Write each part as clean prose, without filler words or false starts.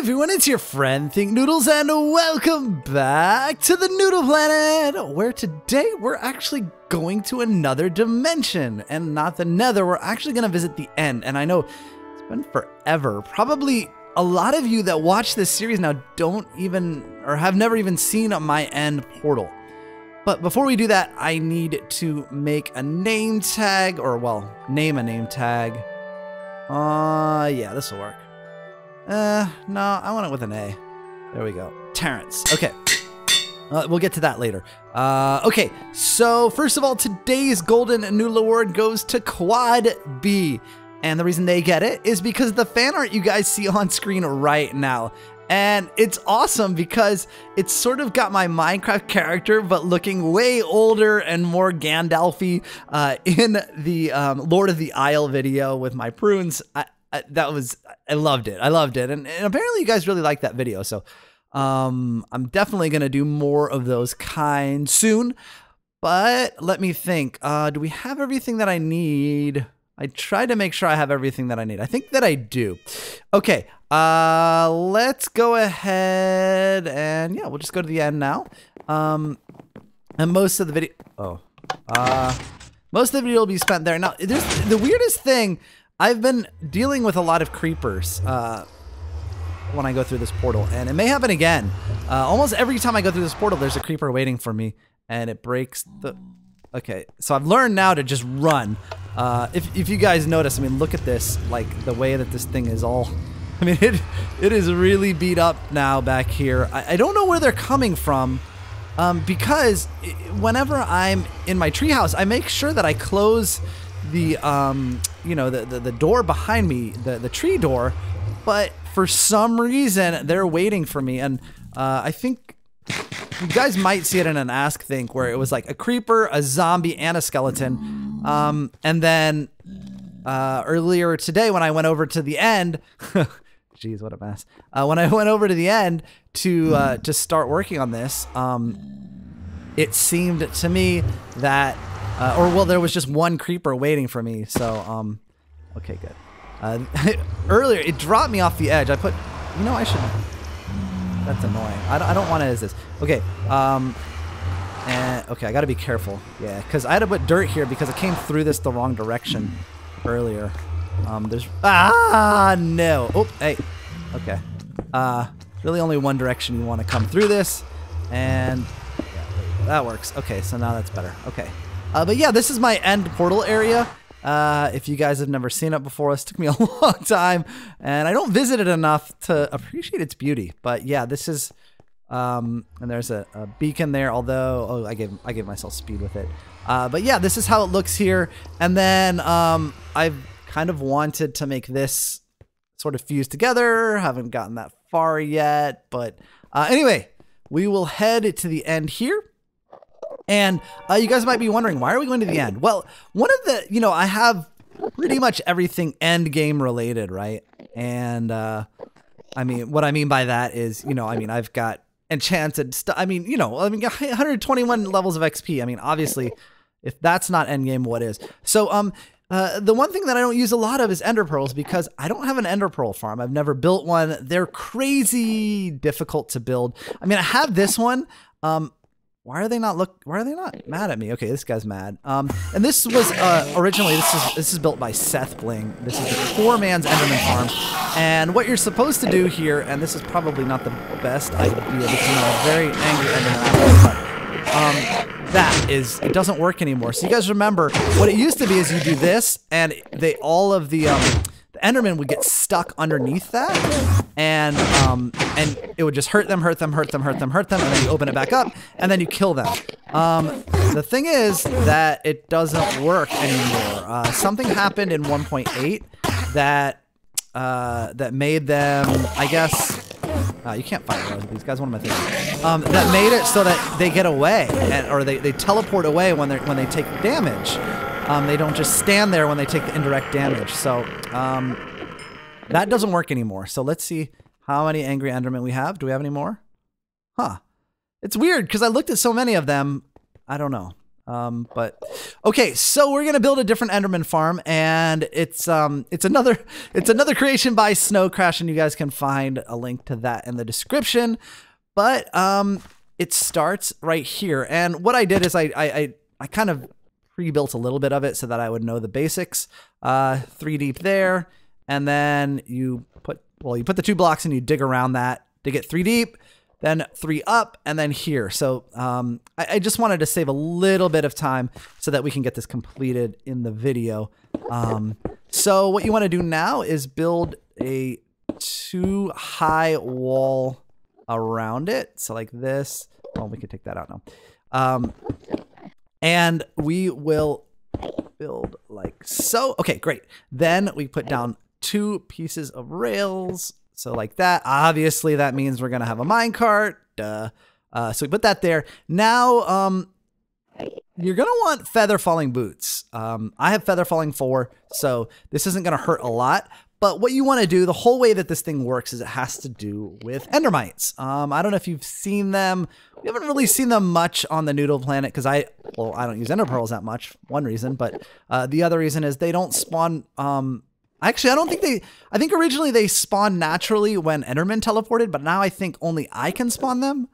everyone, it's your friend Think Noodles, and welcome back to the Noodle Planet, where today we're actually going to another dimension, and not the Nether. We're actually going to visit the End, and I know it's been forever. Probably a lot of you that watch this series now don't even, or have never even seen my End portal. But before we do that, I need to make a name tag, or well, name a name tag. Yeah, this will work. No, I want it with an A. There we go. Terrence. Okay. We'll get to that later. Okay, so first of all, today's Golden Noodle Award goes to Quad B. And the reason they get it is because of the fan art you guys see on screen right now. And it's awesome because it's sort of got my Minecraft character, but looking way older and more Gandalf-y in the Lord of the Isle video with my prunes. I loved it. I loved it. And apparently you guys really like that video. So I'm definitely going to do more of those kinds soon. But let me think. Do we have everything that I need? I tried to make sure I have everything that I need. I think that I do. Okay, let's go ahead and yeah, we'll just go to the end now. And most of the video, most of the video will be spent there. Now, there's the weirdest thing. I've been dealing with a lot of creepers when I go through this portal, and it may happen again. Almost every time I go through this portal, there's a creeper waiting for me, and it breaks the. Okay, so I've learned now to just run. If you guys notice, I mean, look at this, like the way that this thing is all, I mean, it is really beat up now back here. I don't know where they're coming from, because whenever I'm in my treehouse, I make sure that I close the, you know, the door behind me, the tree door, but for some reason they're waiting for me, and I think you guys might see it in an Ask Think where it was like a creeper, a zombie, and a skeleton. And then earlier today when I went over to the End, jeez, what a mess. When I went over to the End to start working on this, it seemed to me that, or well, there was just one creeper waiting for me. So, okay, good. Earlier, it dropped me off the edge. I put, you know, I should. That's annoying. I don't want it as this. Okay. And okay, I gotta be careful. Yeah, because I had to put dirt here because it came through this the wrong direction earlier. There's no. Oh, hey. Okay. Really only one direction you want to come through this, and yeah, that works. Okay, so now that's better. Okay. But yeah, this is my End portal area. If you guys have never seen it before, this took me a long time, and I don't visit it enough to appreciate its beauty. But yeah, this is, and there's a beacon there, although, oh, I gave myself speed with it. But yeah, this is how it looks here. And then, I've kind of wanted to make this sort of fuse together. Haven't gotten that far yet, but, anyway, we will head to the End here. And you guys might be wondering, why are we going to the End? Well, one of the, you know, I have pretty much everything end game related, right? And I mean, what I mean by that is, you know, I mean, I've got enchanted stuff. I mean, you know, 121 levels of XP. I mean, obviously, if that's not end game, what is? So, the one thing that I don't use a lot of is ender pearls because I don't have an ender pearl farm. I've never built one. They're crazy difficult to build. I mean, I have this one. Why are they not mad at me? Okay, this guy's mad. And this was originally this is built by Seth Bling. This is the poor man's Enderman farm. And what you're supposed to do here, and this is probably not the best idea because I'm a very angry Enderman, but that is, it doesn't work anymore. So you guys remember what it used to be is you do this, and all of the Enderman would get stuck underneath that, and it would just hurt them, and then you open it back up, and then you kill them. The thing is that it doesn't work anymore. Something happened in 1.8 that made them, I guess, you can't fight these guys. What am I thinking? That made it so that they get away, or they teleport away when they take damage. They don't just stand there when they take the indirect damage. So that doesn't work anymore. So let's see how many angry Endermen we have. Do we have any more? Huh. It's weird because I looked at so many of them. I don't know. But okay, so we're gonna build a different Enderman farm, and it's another creation by Snow Crash, and you guys can find a link to that in the description. But it starts right here, and what I did is I kind of pre-built a little bit of it so that I would know the basics. 3 deep there, and then you put the 2 blocks and you dig around that, dig it 3 deep. Then 3 up, and then here. So I just wanted to save a little bit of time so that we can get this completed in the video. So what you want to do now is build a 2 high wall around it. So like this. Oh, we can take that out now. And we will build like so. Okay, great. Then we put down 2 pieces of rails. So like that, obviously that means we're gonna have a minecart. Duh. So we put that there. Now, you're gonna want feather falling boots. I have feather falling 4, so this isn't gonna hurt a lot. But what you wanna do, the whole way that this thing works is it has to do with endermites. I don't know if you've seen them. We haven't really seen them much on the Noodle Planet because I don't use ender pearls that much, one reason, but the other reason is they don't spawn, actually, I think originally they spawned naturally when Enderman teleported, but now I think only I can spawn them,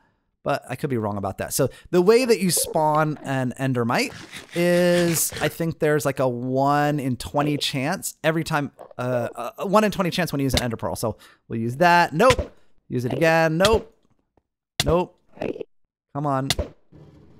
but I could be wrong about that. So the way that you spawn an endermite is, I think there's like a 1 in 20 chance every time, 1 in 20 chance when you use an ender pearl. So we'll use that. Nope. Use it again. Nope. Nope. Come on.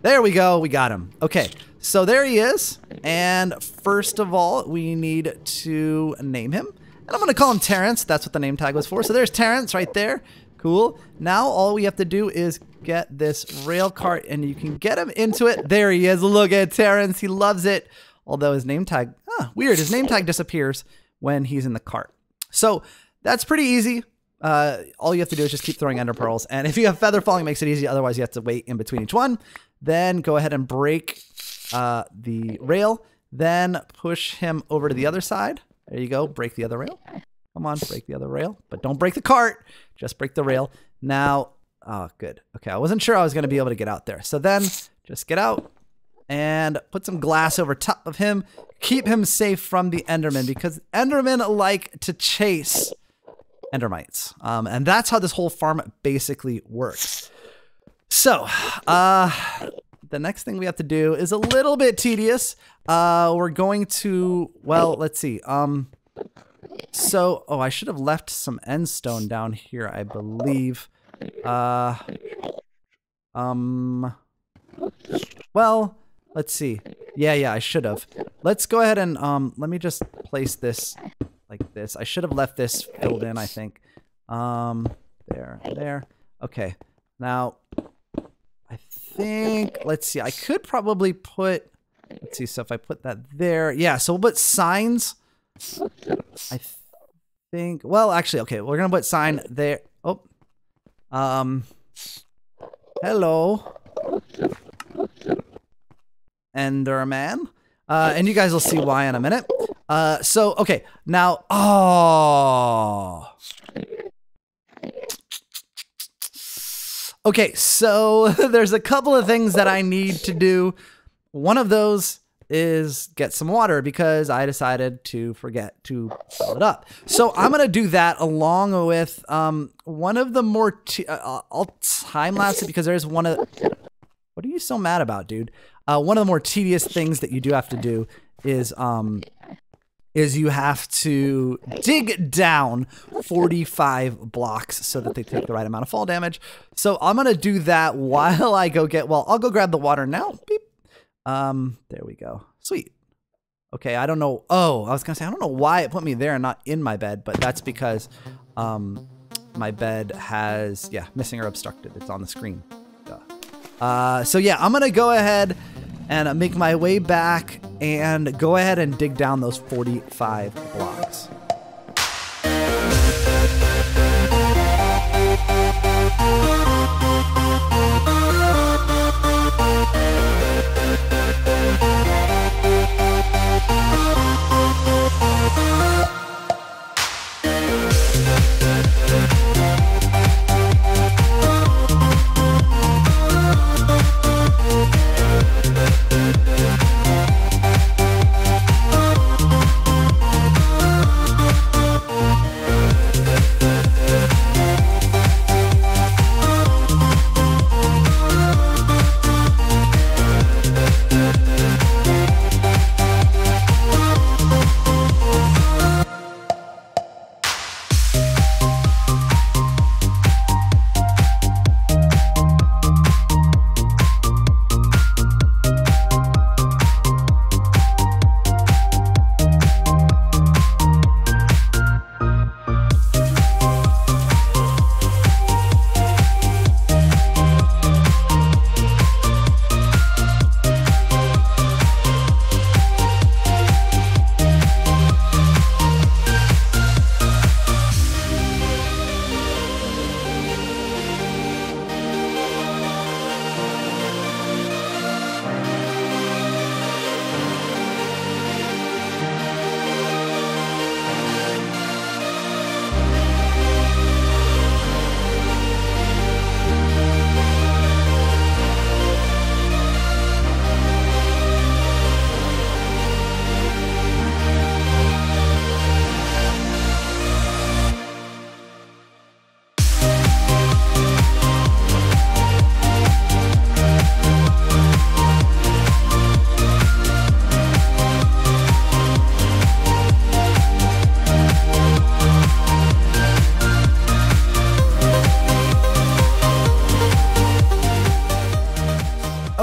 There we go. We got him. Okay. So there he is. And first of all, we need to name him. And I'm going to call him Terrence. That's what the name tag was for. So there's Terrence right there. Cool. Now all we have to do is get this rail cart and you can get him into it. There he is. Look at Terrence. He loves it. Although his name tag, weird. His name tag disappears when he's in the cart. So that's pretty easy. All you have to do is just keep throwing ender pearls. And if you have feather falling, it makes it easy. Otherwise you have to wait in between each one. Then go ahead and break the rail, then push him over to the other side. There you go. Break the other rail. Come on, break the other rail, but don't break the cart. Just break the rail. Now, oh, good. Okay, I wasn't sure I was going to be able to get out there. So then just get out and put some glass over top of him. Keep him safe from the Enderman because Endermen like to chase endermites. And that's how this whole farm basically works. So, the next thing we have to do is a little bit tedious. We're going to, well, let's see. So, oh, I should have left some end stone down here, I believe. Well, let's see. Yeah, I should have. Let's go ahead and, let me just place this like this. I should have left this filled in, I think. There. Okay. Now, I think, let's see, I could probably put, let's see, so if I put that there, yeah, so we'll put signs, I think, well, actually, okay, we're gonna put sign there, oh, hello, Enderman, and you guys will see why in a minute. So, okay, now, oh, okay, so there's a couple of things that I need to do. One of those is get some water because I decided to forget to fill it up. So I'm going to do that along with one of the more, I'll time-lapse it because there's one of, what are you so mad about, dude? One of the more tedious things that you do have to do is you have to dig down 45 blocks so that they take the right amount of fall damage. So I'm going to do that while I go get, well, I'll go grab the water now. Beep. There we go. Sweet. Okay, I don't know. Oh, I was going to say, I don't know why it put me there and not in my bed, but that's because my bed has, yeah, missing or obstructed. It's on the screen. Duh. So yeah, I'm going to go ahead and make my way back and go ahead and dig down those 45 blocks.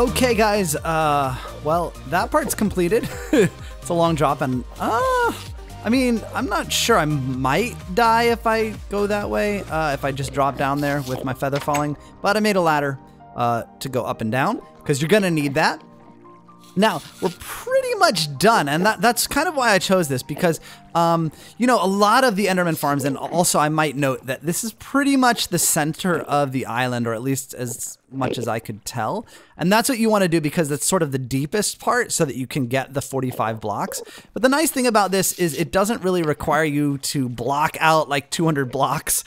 Okay, guys. Well, that part's completed. It's a long drop, and I mean, I'm not sure. I might die if I go that way. If I just drop down there with my feather falling, but I made a ladder to go up and down because you're gonna need that. Now, we're pretty much done, and that's kind of why I chose this, because, you know, a lot of the Enderman farms, and also I might note that this is pretty much the center of the island, or at least as much as I could tell, and that's what you want to do because that's sort of the deepest part so that you can get the 45 blocks. But the nice thing about this is it doesn't really require you to block out like 200 blocks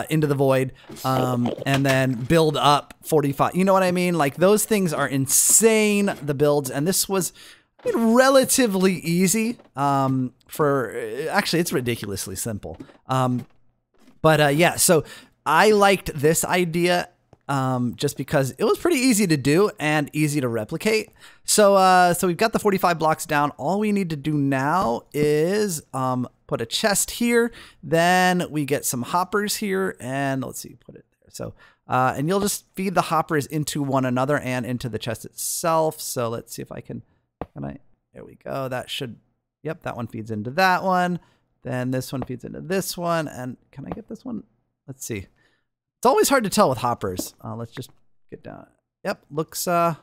into the void, and then build up 45. You know what I mean? Like, those things are insane, the builds, and this was relatively easy. Actually, it's ridiculously simple. Yeah, so I liked this idea just because it was pretty easy to do and easy to replicate. So we've got the 45 blocks down. All we need to do now is put a chest here. Then we get some hoppers here, and let's see, put it there. So and you'll just feed the hoppers into one another and into the chest itself. So let's see if I can there we go. That should, yep, that one feeds into that one. Then this one feeds into this one. And can I get this one? Let's see. It's always hard to tell with hoppers. Let's just get down. Yep, looks, can't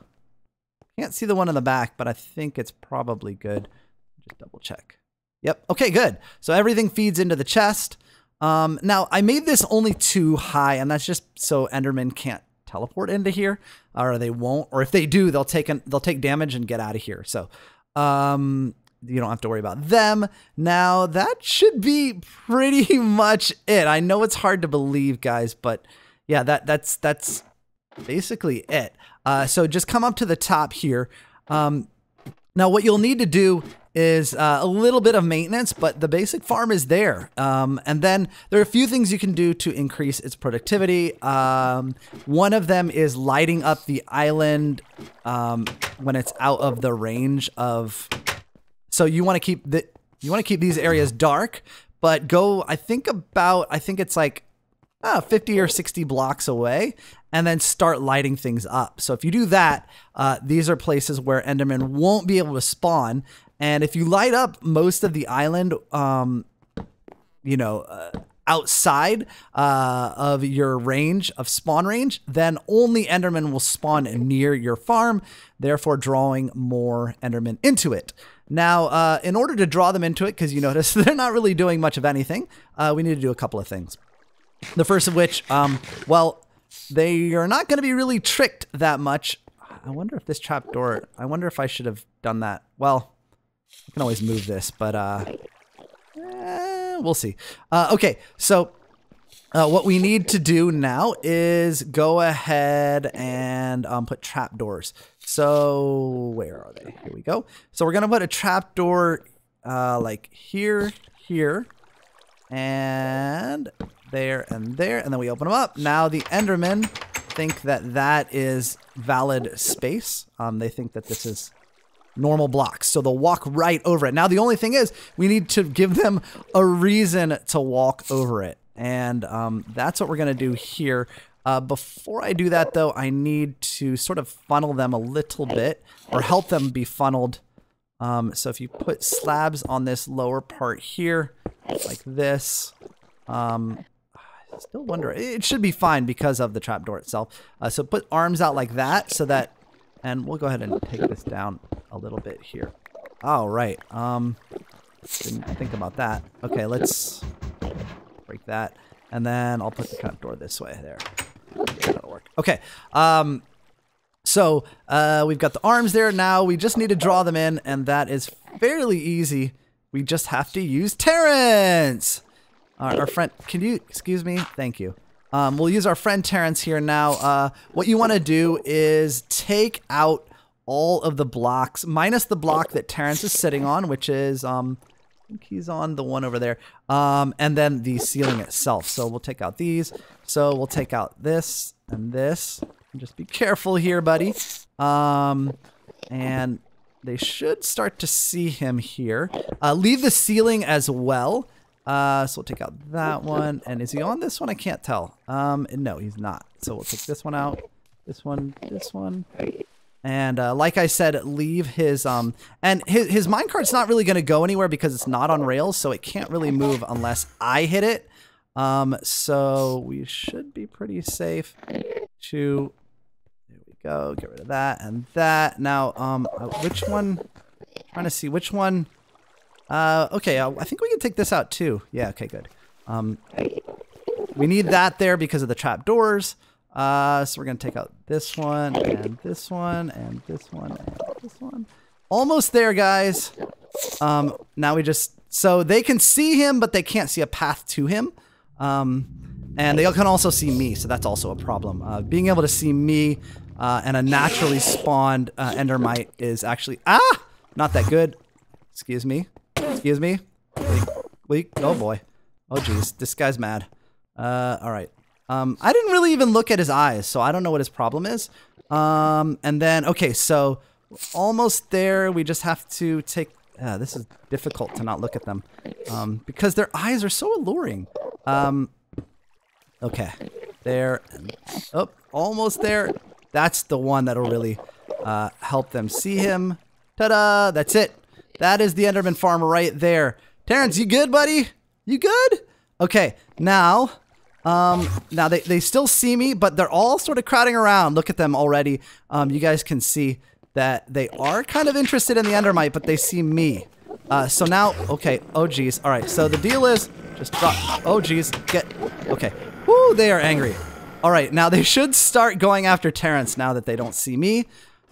see the one in the back, but I think it's probably good. Just double check. Yep, okay, good. So everything feeds into the chest. Now, I made this only 2 high, and that's just so Enderman can't teleport into here, or they won't, or if they do, they'll take damage and get out of here. So, you don't have to worry about them. Now, that should be pretty much it. I know it's hard to believe, guys, but yeah, that's basically it. So just come up to the top here. Now, what you'll need to do is a little bit of maintenance, but the basic farm is there. And then there are a few things you can do to increase its productivity. One of them is lighting up the island when it's out of the range of. So you want to keep these areas dark, but go. I think it's like 50 or 60 blocks away, and then start lighting things up. So if you do that, these are places where Enderman won't be able to spawn. And if you light up most of the island, you know, outside of your range of spawn range, then only Enderman will spawn near your farm, therefore drawing more Enderman into it. Now, in order to draw them into it, because you notice they're not really doing much of anything, we need to do a couple of things. The first of which, well, they are not going to be really tricked that much. I wonder if this trapdoor, I wonder if I should have done that. Well, I can always move this, but we'll see. Okay, so what we need to do now is go ahead and put trapdoors. So where are they? Here we go. So we're going to put a trapdoor like here, and there, and there, and then we open them up. Now the Endermen think that that is valid space. They think that this is normal blocks, so they'll walk right over it. Now the only thing is we need to give them a reason to walk over it, and that's what we're gonna do here. Before I do that though, I need to sort of funnel them a little bit, or help them be funneled. So if you put slabs on this lower part here, like this, I still wonder, it should be fine because of the trapdoor itself. So put arms out like that, so that, and we'll go ahead and take this down a little bit here. All right. Didn't think about that. Okay, let's break that, and then I'll put the trapdoor this way. There. That'll work. Okay. So we've got the arms there. Now we just need to draw them in, and that is fairly easy. We just have to use Terrence. Our friend, can you excuse me? Thank you. We'll use our friend Terrence here now. What you want to do is take out all of the blocks, minus the block that Terrence is sitting on, which is, I think he's on the one over there, and then the ceiling itself. So we'll take out these. So we'll take out this and this. Just be careful here, buddy. And they should start to see him here. Leave the ceiling as well. So we'll take out that one. And is he on this one? I can't tell. No, he's not. So we'll take this one out. This one, And like I said, leave his and his minecart's not really going to go anywhere because it's not on rails, so it can't really move unless I hit it. So we should be pretty safe to, there we go, get rid of that and that. Now, which one, trying to see which one, okay, I think we can take this out too. Yeah, okay, good. We need that there because of the trap doors. So we're going to take out this one and this one and this one and this one. Almost there, guys. Now we just, so they can see him, but they can't see a path to him. And they can also see me, so that's also a problem. Being able to see me and a naturally spawned endermite is actually, not that good. Excuse me. Excuse me. Leak. Oh boy. Oh geez, this guy's mad. All right. I didn't really even look at his eyes, so I don't know what his problem is. And then, okay, so almost there. We just have to take, this is difficult to not look at them because their eyes are so alluring. Okay, there, oh, almost there. That's the one that'll really help them see him. Ta-da, that's it. That is the Enderman farm right there. Terrence, you good, buddy? You good? Okay, now they still see me, but they're all sort of crowding around. Look at them already. You guys can see that they are kind of interested in the endermite, but they see me. So now, okay, oh geez. All right, so the deal is just drop, oh geez, okay. Woo, they are angry. All right, now they should start going after Terrence now that they don't see me.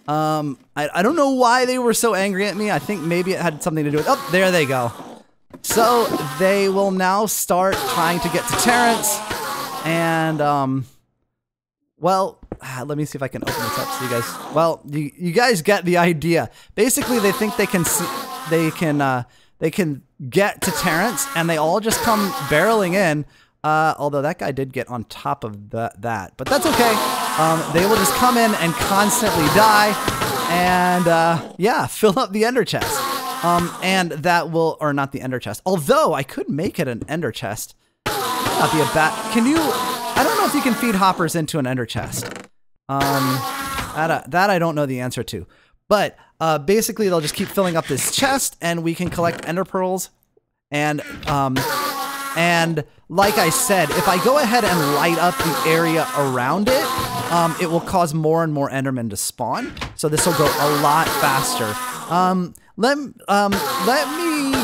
I don't know why they were so angry at me. I think maybe it had something to do with, oh, there they go. So they will now start trying to get to Terrence. And, well, let me see if I can open this up so you guys, well, you guys get the idea. Basically, they think they can see, they can get to Terrence, and they all just come barreling in. Although that guy did get on top of that, but that's okay. They will just come in and constantly die, and yeah, fill up the ender chest. And that will, or not the ender chest. Although I could make it an ender chest. Not be a bad. Can you? I don't know if you can feed hoppers into an ender chest. That I don't know the answer to. But basically, they'll just keep filling up this chest, and we can collect ender pearls. And like I said, if I go ahead and light up the area around it, it will cause more and more endermen to spawn. So this will go a lot faster. Let me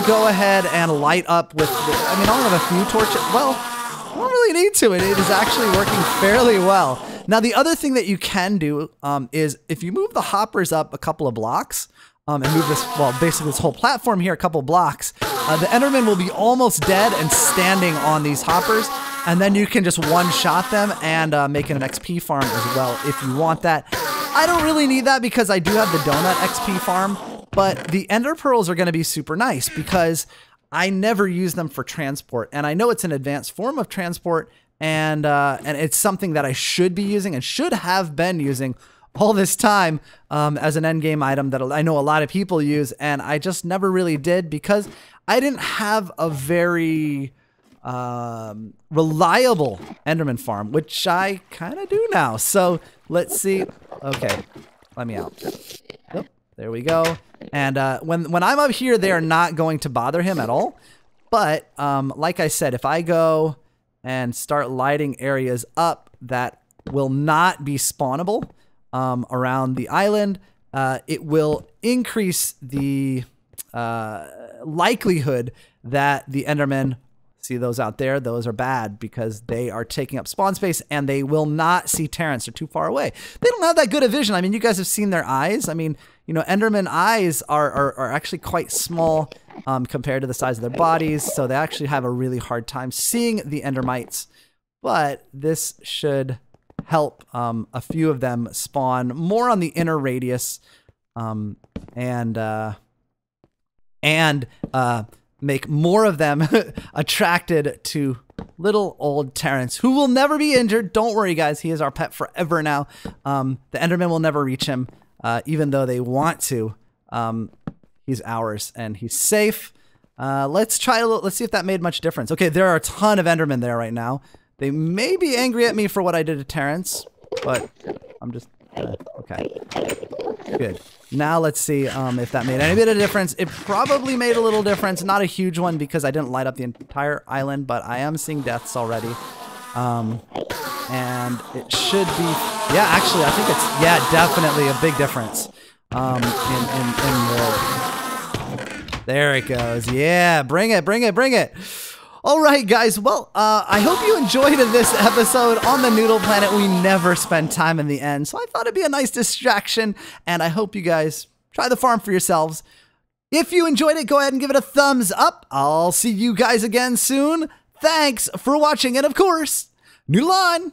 go ahead and light up with, I mean, I'll have a few torches. Well, I don't really need to. It is actually working fairly well. Now, the other thing that you can do is if you move the hoppers up a couple of blocks and move this, well, basically this whole platform here a couple of blocks, the enderman will be almost dead and standing on these hoppers. And then you can just one-shot them and make it an XP farm as well if you want that. I don't really need that because I do have the donut XP farm. But the ender pearls are going to be super nice because I never use them for transport. And I know it's an advanced form of transport, and it's something that I should be using and should have been using all this time as an endgame item that I know a lot of people use. And I just never really did because I didn't have a very reliable enderman farm, which I kind of do now. So let's see. Okay, let me out. Yep, there we go. And when I'm up here, they are not going to bother him at all. But like I said, if I go and start lighting areas up that will not be spawnable around the island, it will increase the likelihood that the endermen, see those out there, those are bad because they are taking up spawn space and they will not see Terrence. They're too far away. They don't have that good a vision. I mean, you guys have seen their eyes. I mean, you know, enderman eyes are actually quite small compared to the size of their bodies. So they actually have a really hard time seeing the endermites. But this should help a few of them spawn more on the inner radius and make more of them attracted to little old Terrence, who will never be injured. Don't worry, guys. He is our pet forever now. The enderman will never reach him, even though they want to. He's ours, and he's safe. Let's try a little. Let's see if that made much difference. Okay, there are a ton of endermen there right now. They may be angry at me for what I did to Terrence, but I'm just Okay. Good. Now let's see if that made any bit of difference. It probably made a little difference. Not a huge one because I didn't light up the entire island, but I am seeing deaths already. And it should be, yeah, actually, I think it's, yeah, definitely a big difference. There it goes. Yeah, bring it, bring it, bring it. All right, guys. Well, I hope you enjoyed this episode on the Noodle Planet. We never spend time in the end, so I thought it'd be a nice distraction, and I hope you guys try the farm for yourselves. If you enjoyed it, go ahead and give it a thumbs up. I'll see you guys again soon. Thanks for watching, and of course, noodle on!